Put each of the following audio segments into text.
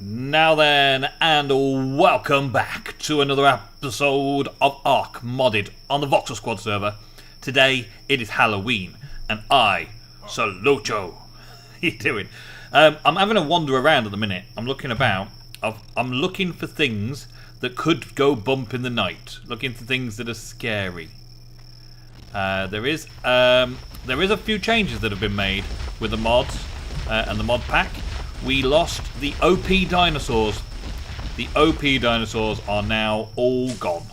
Now then, and welcome back to another episode of Ark Modded on the Voxel Squad server. Today it is Halloween, and I salute you. How you doing? I'm having a wander around at the minute. I'm looking about. I'm looking for things that could go bump in the night. Looking for things that are scary. There is a few changes that have been made with the mods and the mod pack. We lost the OP dinosaurs. The OP dinosaurs are now all gone.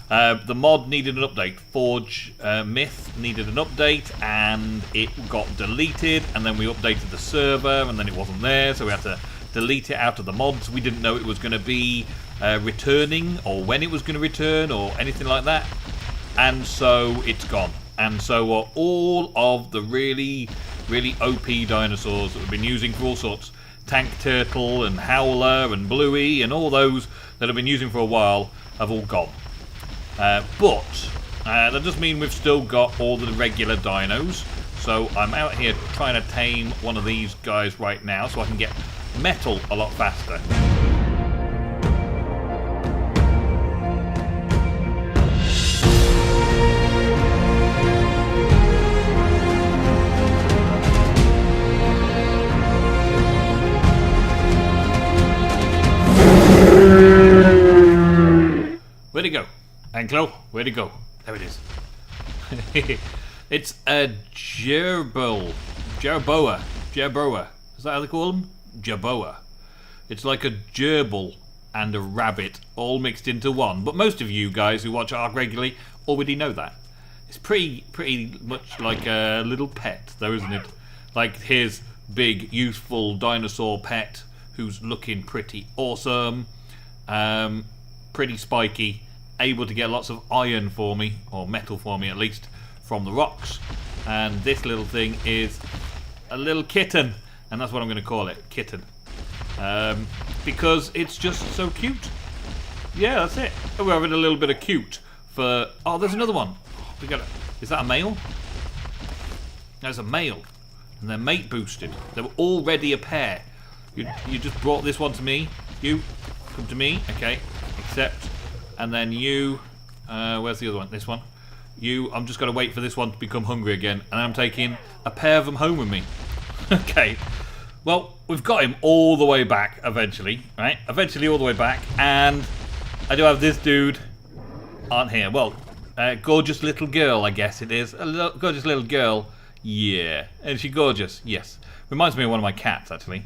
The mod needed an update. Forge Myth needed an update, and it got deleted. And then we updated the server, and then it wasn't there, so we had to delete it out of the mods. We didn't know it was going to be returning, or when it was going to return, or anything like that. And so it's gone. And so are all of the really OP dinosaurs that we've been using for all sorts. Tank Turtle and Howler and Bluey and all those that have been using for a while have all gone. But that does mean we've still got all the regular dinos. So I'm out here trying to tame one of these guys right now so I can get metal a lot faster. Where'd it go? Anklo, where'd it go? There it is. It's a gerbil. Jerboa. Is that how they call them? Jerboa. It's like a gerbil and a rabbit all mixed into one. But most of you guys who watch Ark regularly already know that. It's pretty much like a little pet, though, isn't it? Like his big, useful dinosaur pet who's looking pretty awesome. Pretty spiky. Able to get lots of iron for me, or metal for me at least, from the rocks. And this little thing is a little kitten, and that's what I'm going to call it, kitten, because it's just so cute. Yeah, that's it. We're having a little bit of cute for. Oh, there's another one. We got. Is that a male? There's a male, and they're mate boosted. They were already a pair. You just brought this one to me. You come to me. Okay, accept. And then you, where's the other one? This one. You, I'm just going to wait for this one to become hungry again. And I'm taking a pair of them home with me. Okay. Well, we've got him all the way back eventually. Right? Eventually all the way back. And I do have this dude on here. Well, gorgeous little girl, I guess it is. A gorgeous little girl. Yeah. Is she gorgeous? Yes. Reminds me of one of my cats, actually.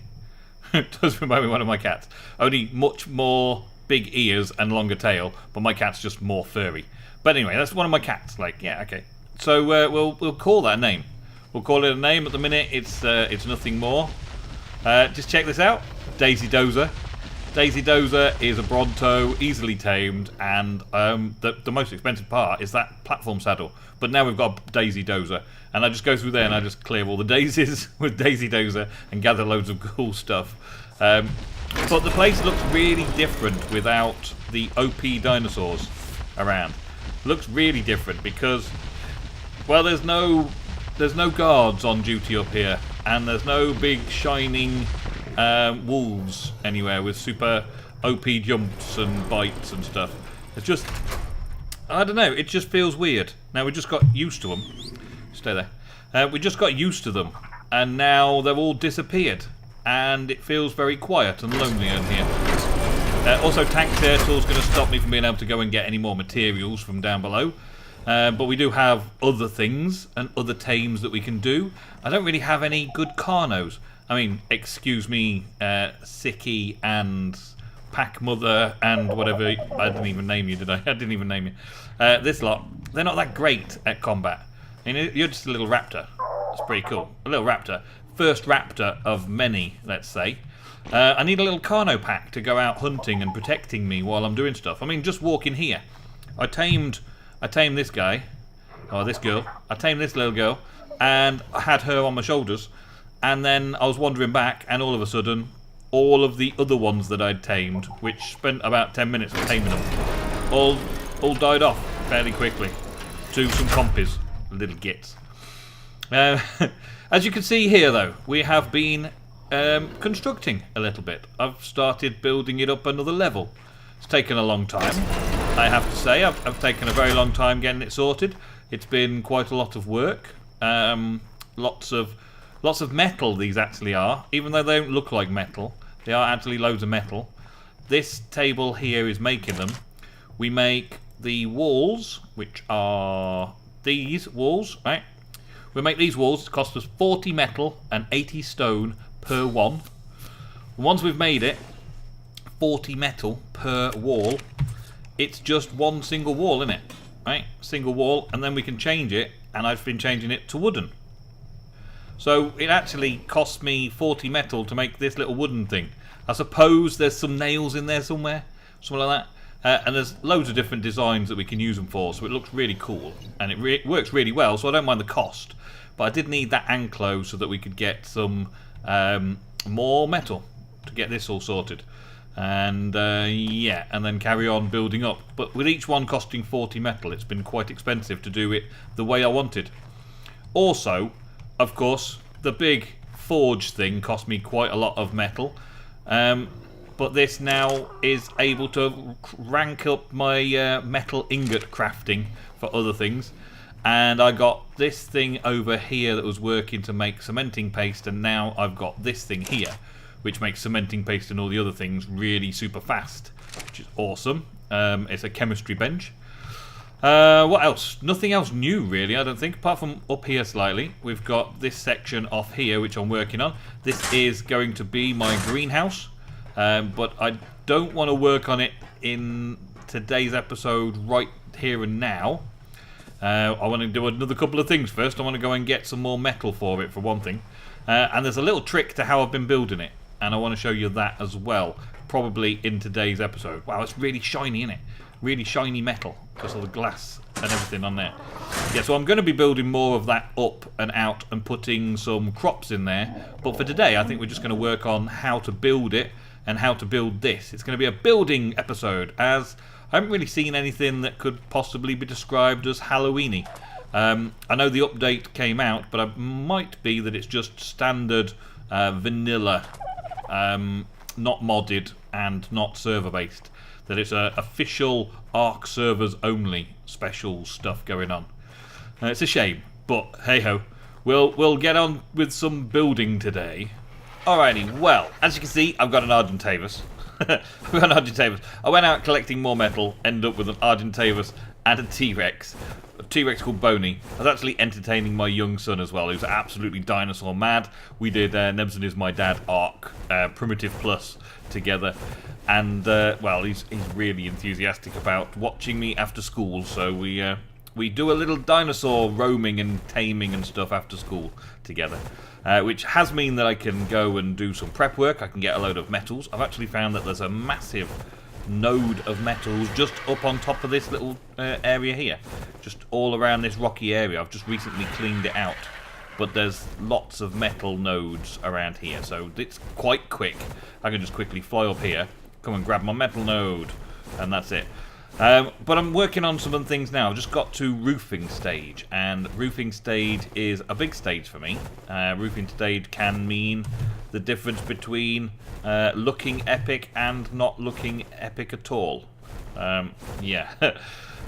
It does remind me of one of my cats. Only much more big ears and longer tail, but my cat's just more furry. But anyway, that's one of my cats. Like, yeah, okay. So we'll call that a name. We'll call it a name. At the minute, it's nothing more. Just check this out. Daisy Dozer. Daisy Dozer is a Bronto, easily tamed, and the most expensive part is that platform saddle. But now we've got Daisy Dozer, and I just go through there and I just clear all the daisies with Daisy Dozer and gather loads of cool stuff. But the place looks really different without the OP dinosaurs around. Looks really different because, well, there's no guards on duty up here, and there's no big shining wolves anywhere with super OP jumps and bites and stuff. It's just, I don't know, it just feels weird. Now we just got used to them. Stay there. We just got used to them, and now they've all disappeared. And it feels very quiet and lonely in here. Also, Tank Turtle's going to stop me from being able to go and get any more materials from down below. But we do have other things and other tames that we can do. I don't really have any good Carnos. I mean, excuse me, Sicky and Pack Mother and whatever. I didn't even name you, did I? I didn't even name you. This lot, they're not that great at combat. I mean, you're just a little raptor. It's pretty cool. A little raptor. First raptor of many, let's say. I need a little Carno pack to go out hunting and protecting me while I'm doing stuff. I mean, just walking here. I tamed this guy, or this girl. I tamed this little girl, and I had her on my shoulders. And then I was wandering back, and all of a sudden, all of the other ones that I'd tamed, which spent about 10 minutes taming them, all died off fairly quickly to some compies, little gits. As you can see here, though, we have been constructing a little bit. I've started building it up another level. It's taken a long time, I have to say. I've taken a very long time getting it sorted. It's been quite a lot of work. Lots of metal these actually are, even though they don't look like metal. They are actually loads of metal. This table here is making them. We make the walls, which are these walls, right? We make these walls. It costs us 40 metal and 80 stone per one. Once we've made it, 40 metal per wall, it's just one single wall, isn't it? Right? Single wall, and then we can change it, and I've been changing it to wooden. So it actually costs me 40 metal to make this little wooden thing. I suppose there's some nails in there somewhere, something like that. And there's loads of different designs that we can use them for, so it looks really cool. And it works really well, so I don't mind the cost. But I did need that anklo so that we could get some more metal to get this all sorted. And yeah, and then carry on building up. But with each one costing 40 metal, it's been quite expensive to do it the way I wanted. Also, of course, the big forge thing cost me quite a lot of metal. But this now is able to rank up my metal ingot crafting for other things. And I got this thing over here that was working to make cementing paste, and now I've got this thing here, which makes cementing paste and all the other things really super fast, which is awesome. It's a chemistry bench. What else? Nothing else new really, I don't think, apart from up here slightly. We've got this section off here which I'm working on. This is going to be my greenhouse, but I don't want to work on it in today's episode right here and now. I want to do another couple of things first. I want to go and get some more metal for it, for one thing. And there's a little trick to how I've been building it, and I want to show you that as well, probably in today's episode. Wow, it's really shiny, isn't it? Really shiny metal, because of the glass and everything on there. Yeah, so I'm going to be building more of that up and out and putting some crops in there. But for today, I think we're just going to work on how to build it and how to build this. It's going to be a building episode, as I haven't really seen anything that could possibly be described as Halloween-y. I know the update came out, but it might be that it's just standard vanilla, not modded and not server-based. That it's official Ark servers only special stuff going on. It's a shame, but hey-ho. We'll get on with some building today. Alrighty, well, as you can see, I've got an Argentavis. I've got an Argentavis. I went out collecting more metal, ended up with an Argentavis and a T-Rex. A T-Rex called Boney. I was actually entertaining my young son as well, who's absolutely dinosaur mad. We did Nemsun is my dad Ark, Primitive Plus together. And, well, he's really enthusiastic about watching me after school, so we do a little dinosaur roaming and taming and stuff after school together. Which has meant that I can go and do some prep work. I can get a load of metals. I've actually found that there's a massive node of metals just up on top of this little area here. Just all around this rocky area. I've just recently cleaned it out. But there's lots of metal nodes around here, so it's quite quick. I can just quickly fly up here, come and grab my metal node, and that's it. But I'm working on some other things now. I've just got to roofing stage, and roofing stage is a big stage for me. Roofing stage can mean the difference between looking epic and not looking epic at all. Yeah.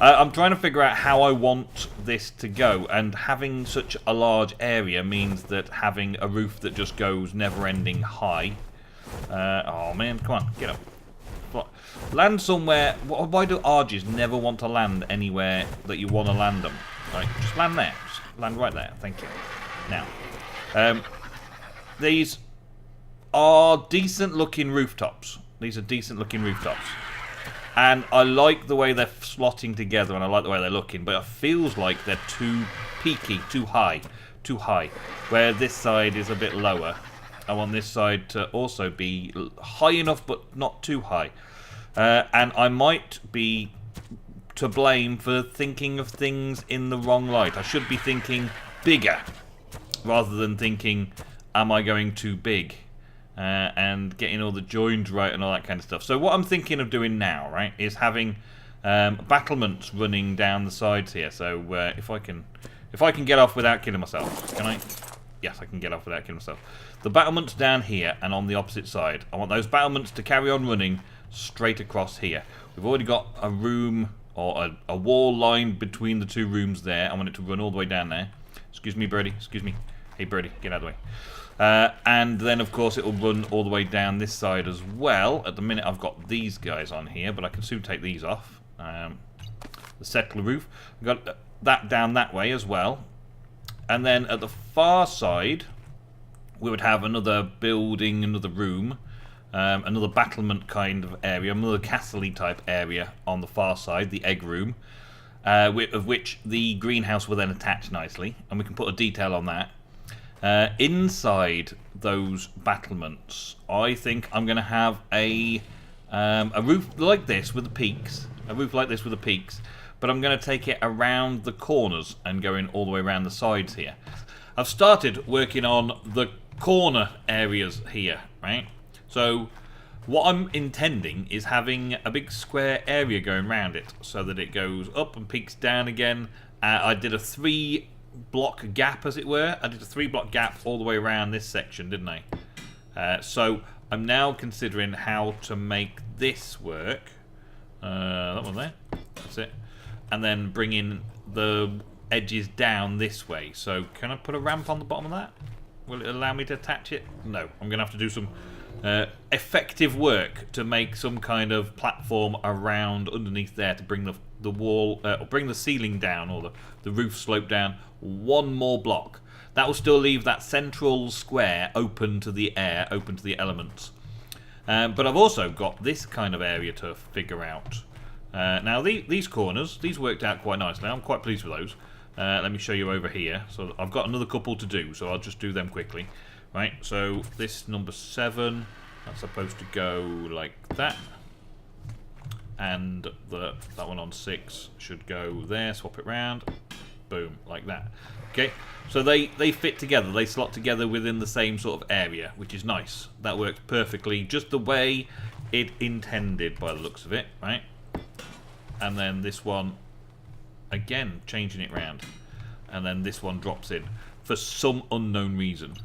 I'm trying to figure out how I want this to go, and having such a large area means that having a roof that just goes never-ending high. Oh man, come on, get up. Land somewhere. Why do Arges never want to land anywhere that you want to land them? Right, just land there. Just land right there. Thank you. Now, these are decent-looking rooftops. These are decent-looking rooftops. And I like the way they're slotting together, and I like the way they're looking, but it feels like they're too peaky, too high. Too high. Where this side is a bit lower. I want this side to also be high enough, but not too high. And I might be to blame for thinking of things in the wrong light. I should be thinking bigger, rather than thinking, am I going too big? And getting all the joins right and all that kind of stuff. So what I'm thinking of doing now, right, is having battlements running down the sides here. So if I can get off without killing myself, can I? Yes, I can get off without killing myself. The battlements down here and on the opposite side. I want those battlements to carry on running straight across here. We've already got a room or a wall line between the two rooms there. I want it to run all the way down there. Excuse me, birdie. Excuse me. Hey, birdie, get out of the way. And then, of course, it will run all the way down this side as well. At the minute, I've got these guys on here, but I can soon take these off. The settler roof. I've got that down that way as well. And then at the far side, we would have another building, another room. Another battlement kind of area, another castle-y type area on the far side, the egg room, of which the greenhouse will then attach nicely, and we can put a detail on that. Inside those battlements, I think I'm going to have a roof like this with the peaks, but I'm going to take it around the corners and going all the way around the sides here. I've started working on the corner areas here, right? So what I'm intending is having a big square area going around it so that it goes up and peaks down again. I did a 3-block gap, as it were. I did a 3-block gap all the way around this section, didn't I? So I'm now considering how to make this work. That one there. That's it. And then bring in the edges down this way. So can I put a ramp on the bottom of that? Will it allow me to attach it? No. I'm going to have to do some effective work to make some kind of platform around underneath there to bring the wall, or bring the ceiling down, or the roof slope down one more block. That will still leave that central square open to the air, open to the elements. But I've also got this kind of area to figure out. Now these corners, these worked out quite nicely. I'm quite pleased with those. Let me show you over here. So I've got another couple to do, so I'll just do them quickly. Right, so this number 7, that's supposed to go like that. And that one on 6 should go there, swap it round. Boom, like that. Okay, so they fit together, they slot together within the same sort of area, which is nice. That works perfectly, just the way it intended by the looks of it, right? And then this one, again, changing it round. And then this one drops in for some unknown reason.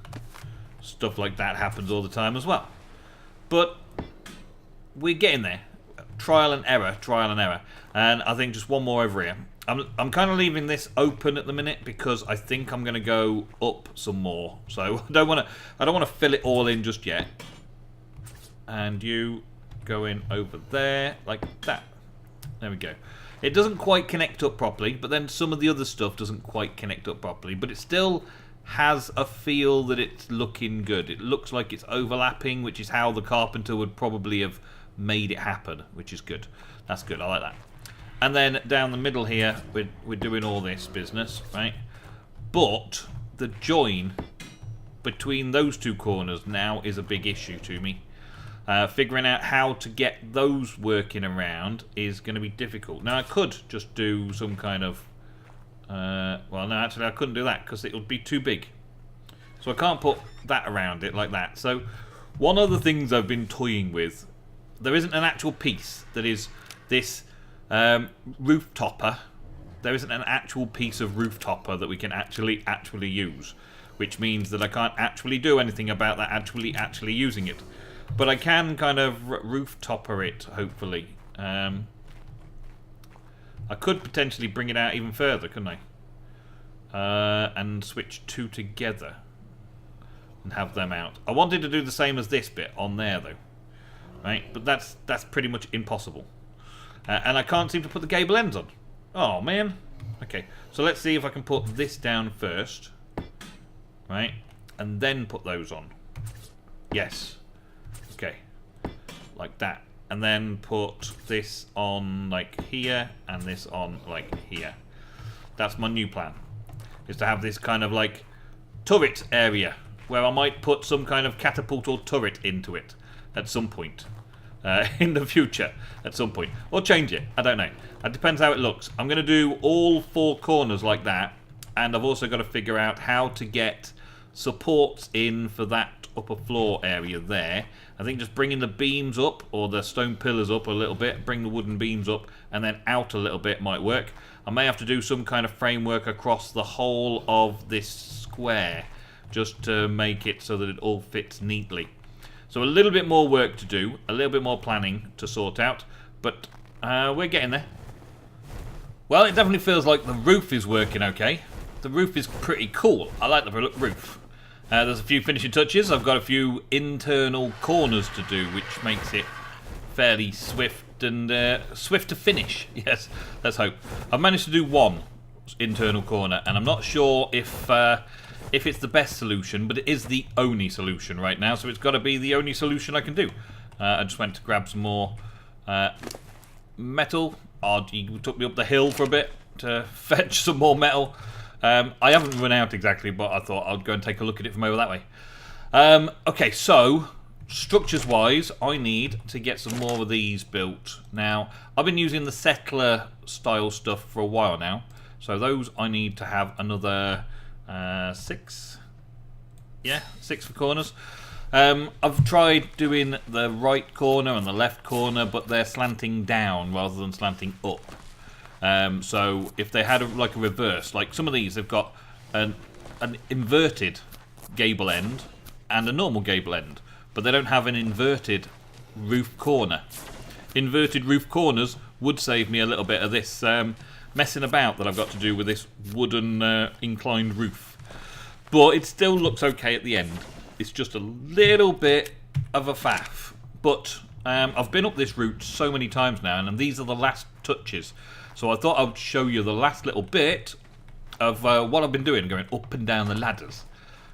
Stuff like that happens all the time as well. But we're getting there. Trial and error, trial and error. And I think just one more over here. I'm kind of leaving this open at the minute because I think I'm going to go up some more. So I don't want to fill it all in just yet. And you go in over there like that. There we go. It doesn't quite connect up properly, but then some of the other stuff doesn't quite connect up properly, but it still has a feel that it's looking good. It looks like it's overlapping, which is how the carpenter would probably have made it happen, which is good. That's good, I like that. And then down the middle here, we're doing all this business, right? But the join between those two corners now is a big issue to me. Figuring out how to get those working around is going to be difficult. Now, I could just do some kind of... well, no, actually, I couldn't do that because it would be too big. So I can't put that around it like that. So one of the things I've been toying with, there isn't an actual piece that is this roof topper. There isn't an actual piece of roof topper that we can actually use, which means that I can't actually do anything about that actually using it. But I can kind of roof topper it, hopefully. I could potentially bring it out even further, couldn't I? And switch 2 together and have them out. I wanted to do the same as this bit on there, though. Right? But that's pretty much impossible. And I can't seem to put the gable ends on. Oh, man. Okay, so let's see if I can put this down first. Right? And then put those on. Yes. Okay, like that. And then put this on like here and this on like here. That's my new plan. Is to have this kind of like turret area where I might put some kind of catapult or turret into it at some point. In the future, at some point. Or change it, I don't know. It depends how it looks. I'm going to do all 4 corners like that. And I've also got to figure out how to get supports in for that upper floor area there. I think just bringing the beams up, or the stone pillars up a little bit, bring the wooden beams up, and then out a little bit might work. I may have to do some kind of framework across the whole of this square, just to make it so that it all fits neatly. So a little bit more work to do, a little bit more planning to sort out, but we're getting there. Well, it definitely feels like the roof is working okay. The roof is pretty cool. I like the roof. There's a few finishing touches. I've got a few internal corners to do, which makes it fairly swift and swift to finish. Yes, let's hope. I've managed to do one internal corner, and I'm not sure if it's the best solution, but it is the only solution right now, so it's got to be the only solution I can do. I just went to grab some more metal. He took me up the hill for a bit to fetch some more metal. I haven't run out exactly, but I thought I'd go and take a look at it from over that way. Okay, so structures wise, I need to get some more of these built. Now, I've been using the settler style stuff for a while now, so those I need to have another 6. Yeah, 6 for corners. I've tried doing the right corner and the left corner, but they're slanting down rather than slanting up. So if they had like a reverse, like some of these, they've got an inverted gable end and a normal gable end, but they don't have an inverted roof corner. Inverted roof corners would save me a little bit of this messing about that I've got to do with this wooden inclined roof. But it still looks okay at the end. It's just a little bit of a faff. But I've been up this route so many times now, and these are the last touches. So I thought I would show you the last little bit of what I've been doing, going up and down the ladders.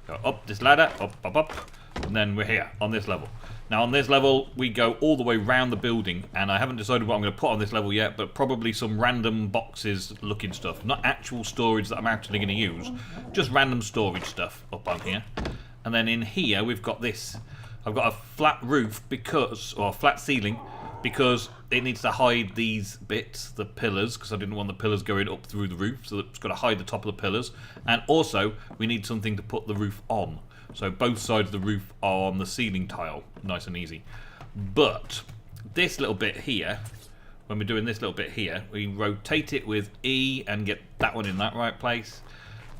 Go up this ladder, up, and then we're here on this level. Now on this level, we go all the way round the building, and I haven't decided what I'm going to put on this level yet, but probably some random boxes looking stuff. Not actual storage that I'm actually going to use, just random storage stuff up on here. And then in here, we've got this. I've got a flat roof or flat ceiling, because it needs to hide these bits, the pillars, because I didn't want the pillars going up through the roof, so it's got to hide the top of the pillars. And also, we need something to put the roof on. So both sides of the roof are on the ceiling tile, nice and easy. But this little bit here, when we're doing this little bit here, we rotate it with E and get that one in that right place.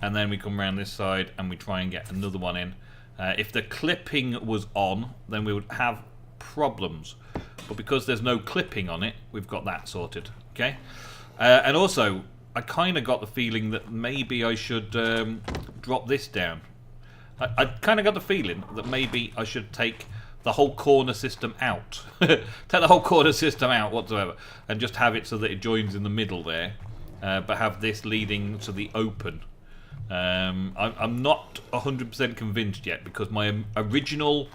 And then we come around this side and we try and get another one in. If the clipping was on, then we would have problems. But because there's no clipping on it, we've got that sorted. Okay. And also, I kind of got the feeling that maybe I should drop this down. I kind of got the feeling that maybe I should take the whole corner system out. Take the whole corner system out whatsoever, and just have it so that it joins in the middle there, but have this leading to the open. I'm not 100% convinced yet, because my original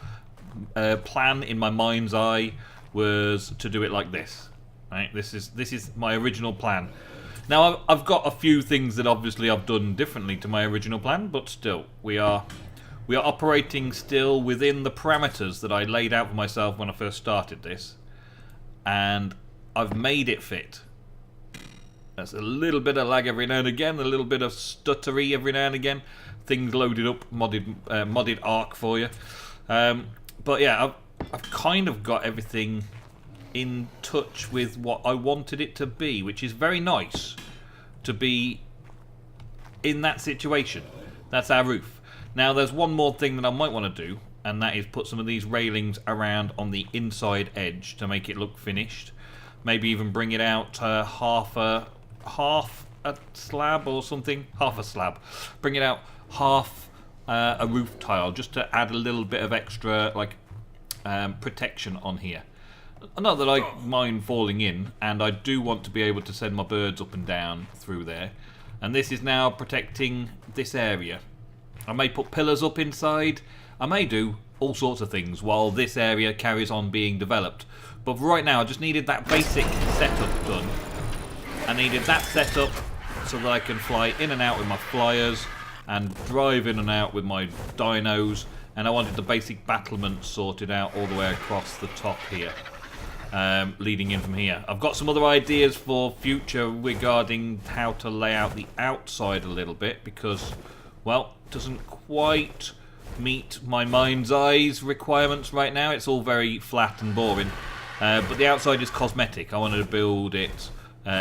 plan in my mind's eye was to do it like this. Right? This is my original plan. Now I've got a few things that obviously I've done differently to my original plan, but still we are operating still within the parameters that I laid out for myself when I first started this, and I've made it fit. There's a little bit of lag every now and again, a little bit of stuttery every now and again. Things loaded up, modded Ark for you. But yeah, I've kind of got everything in touch with what I wanted it to be, which is very nice to be in that situation. That's our roof. Now there's one more thing that I might want to do, and that is put some of these railings around on the inside edge to make it look finished. Maybe even bring it out half a slab or something. Half a slab. Bring it out half a roof tile, just to add a little bit of extra protection on here. Not that I mind falling in, and I do want to be able to send my birds up and down through there. And this is now protecting this area. I may put pillars up inside. I may do all sorts of things while this area carries on being developed. But right now I just needed that basic setup done. I needed that setup so that I can fly in and out with my flyers and drive in and out with my dinos. And I wanted the basic battlement sorted out all the way across the top here. Leading in from here. I've got some other ideas for future regarding how to lay out the outside a little bit, because, well, it doesn't quite meet my mind's eye's requirements right now. It's all very flat and boring. But the outside is cosmetic. I wanted to build it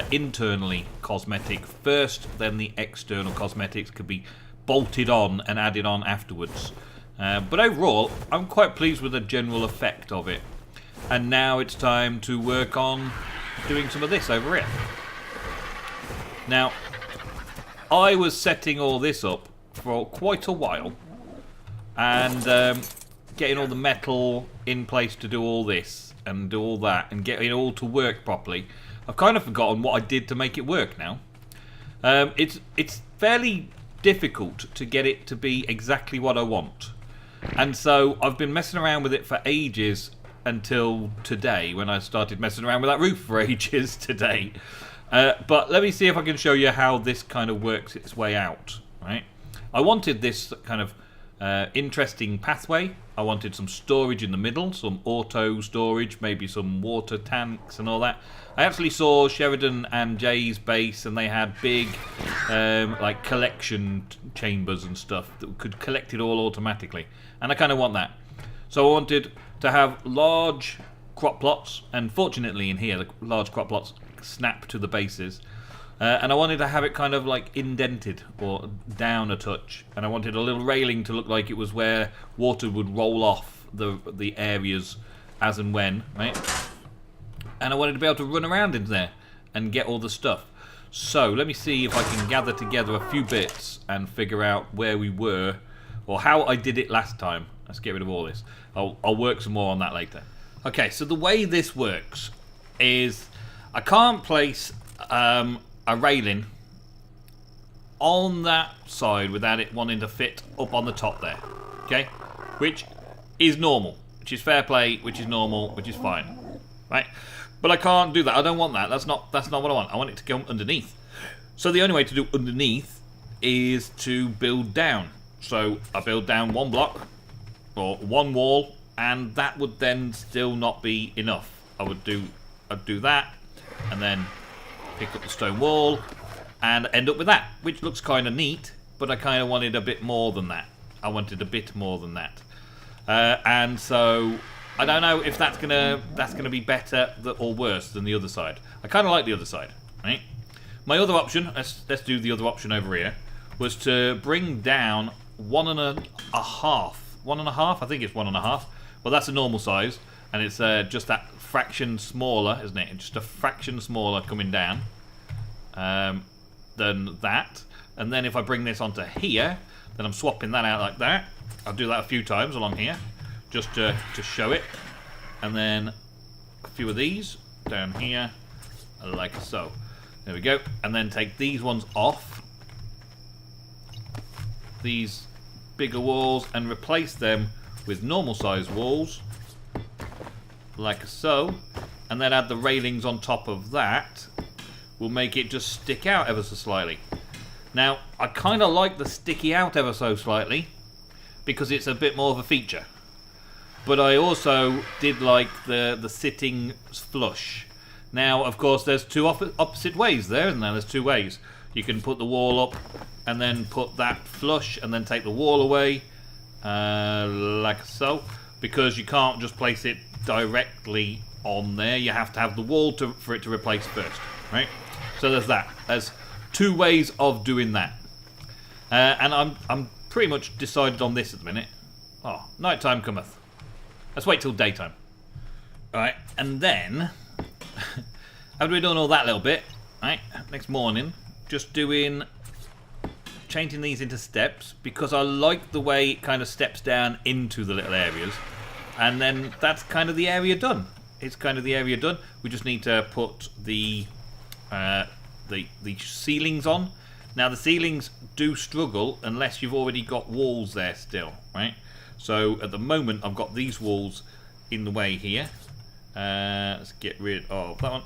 internally cosmetic first, then the external cosmetics could be bolted on and added on afterwards. But overall, I'm quite pleased with the general effect of it. And now it's time to work on doing some of this over here. Now, I was setting all this up for quite a while. And getting all the metal in place to do all this and do all that and getting it all to work properly. I've kind of forgotten what I did to make it work now. It's fairly difficult to get it to be exactly what I want. And so I've been messing around with it for ages until today, when I started messing around with that roof for ages today. But let me see if I can show you how this kind of works its way out. Right? I wanted this kind of interesting pathway. I wanted some storage in the middle, some auto storage, maybe some water tanks and all that. I actually saw Sheridan and Jay's base, and they had big like collection chambers and stuff that could collect it all automatically, and I kind of want that. So I wanted to have large crop plots, and fortunately in here the large crop plots snap to the bases. And I wanted to have it kind of like indented or down a touch, and I wanted a little railing to look like it was where water would roll off the areas as and when, right? And I wanted to be able to run around in there and get all the stuff. So let me see if I can gather together a few bits and figure out where we were or how I did it last time. Let's get rid of all this. I'll work some more on that later. Okay, so the way this works is I can't place a railing on that side without it wanting to fit up on the top there, okay? Which is normal, which is fair play, which is normal, which is fine, right? But I can't do that. I don't want that. That's not what I want. I want it to go underneath. So the only way to do underneath is to build down. So I build down one block or one wall, and that would then still not be enough. I'd do that, and then pick up the stone wall and end up with that, which looks kind of neat, but I kind of wanted a bit more than that. I wanted a bit more than that, and so I don't know if that's gonna be better or worse than the other side. I kind of like the other side, right? My other option, let's do the other option over here, was to bring down 1.5. 1.5, I think it's 1.5. Well, that's a normal size, and it's just that fraction smaller, isn't it? Just a fraction smaller coming down than that. And then if I bring this onto here, then I'm swapping that out like that. I'll do that a few times along here, just to show it. And then a few of these down here, like so. There we go. And then take these ones off, these bigger walls, and replace them with normal size walls, like so, and then add the railings on top of that. Will make it just stick out ever so slightly. Now, I kind of like the sticky out ever so slightly because it's a bit more of a feature. But I also did like the sitting flush. Now, of course, there's two opposite ways there, isn't there? There's two ways. You can put the wall up and then put that flush and then take the wall away, like so, because you can't just place it directly on there. You have to have the wall for it to replace first, right? So there's that. There's two ways of doing that, and I'm pretty much decided on this at the minute. Oh, nighttime cometh. Let's wait till daytime. All right, and then after we've done all that little bit, right, next morning, just changing these into steps because I like the way it kind of steps down into the little areas. And then that's kind of the area done. It's kind of the area done. We just need to put the ceilings on. Now the ceilings do struggle unless you've already got walls there still, right? So at the moment I've got these walls in the way here. Let's get rid of that one.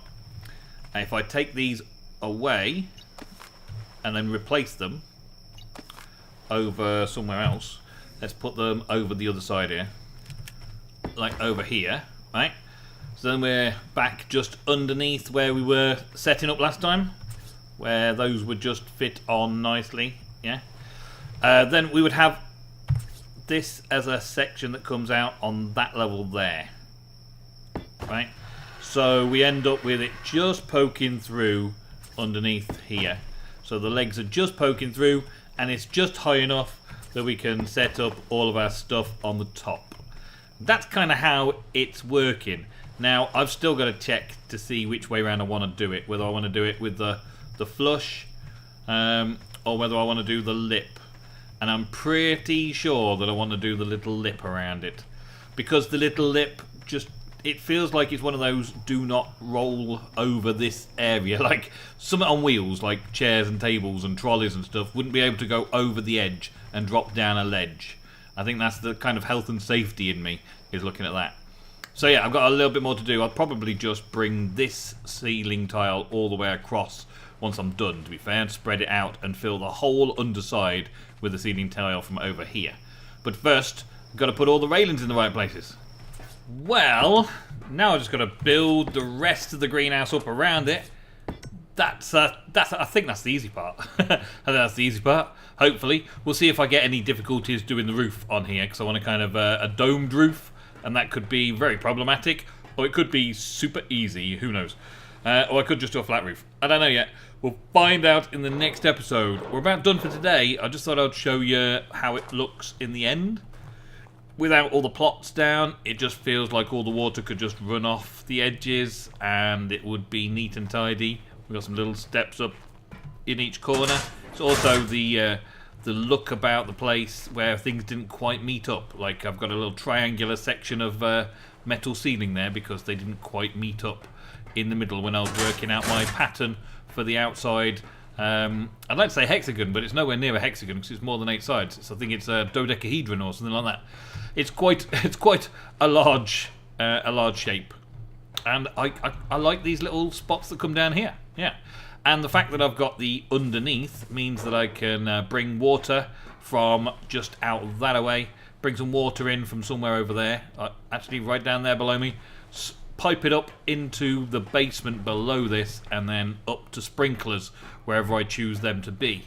And if I take these away and then replace them over somewhere else, let's put them over the other side here. Like over here, right? So then we're back just underneath where we were setting up last time, where those would just fit on nicely, yeah? Then we would have this as a section that comes out on that level there, right? So we end up with it just poking through underneath here. So the legs are just poking through, and it's just high enough that we can set up all of our stuff on the top. That's kind of how it's working. Now, I've still got to check to see which way around I want to do it. Whether I want to do it with the flush, or whether I want to do the lip. And I'm pretty sure that I want to do the little lip around it. Because the little lip just... It feels like it's one of those do not roll over this area. Like, something on wheels, like chairs and tables and trolleys and stuff, wouldn't be able to go over the edge and drop down a ledge. I think that's the kind of health and safety in me, is looking at that. So yeah, I've got a little bit more to do. I'll probably just bring this ceiling tile all the way across once I'm done, to be fair, and spread it out and fill the whole underside with the ceiling tile from over here. But first, I've got to put all the railings in the right places. Well, now I've just got to build the rest of the greenhouse up around it. I think that's the easy part. I think that's the easy part. Hopefully, we'll see if I get any difficulties doing the roof on here, because I want a kind of a domed roof, and that could be very problematic, or it could be super easy. Who knows? Or I could just do a flat roof. I don't know yet. We'll find out in the next episode. We're about done for today. I just thought I'd show you how it looks in the end. Without all the plots down, it just feels like all the water could just run off the edges and it would be neat and tidy. We've got some little steps up in each corner. It's also the look about the place where things didn't quite meet up. Like, I've got a little triangular section of metal ceiling there because they didn't quite meet up in the middle when I was working out my pattern for the outside. I'd like to say hexagon, but it's nowhere near a hexagon because it's more than 8 sides. So I think it's a dodecahedron or something like that. It's quite a large shape, and I like these little spots that come down here. Yeah, and the fact that I've got the underneath means that I can bring water from just out that away, bring some water in from somewhere over there, actually right down there below me, pipe it up into the basement below this, and then up to sprinklers wherever I choose them to be.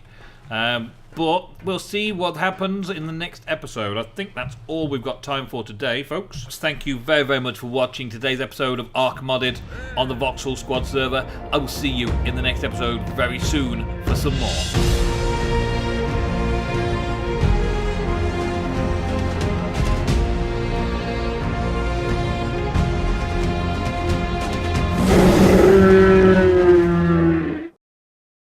But we'll see what happens in the next episode. I think that's all we've got time for today, folks. Thank you very, very much for watching today's episode of Ark Modded on the Vauxhall Squad server. I will see you in the next episode very soon for some more.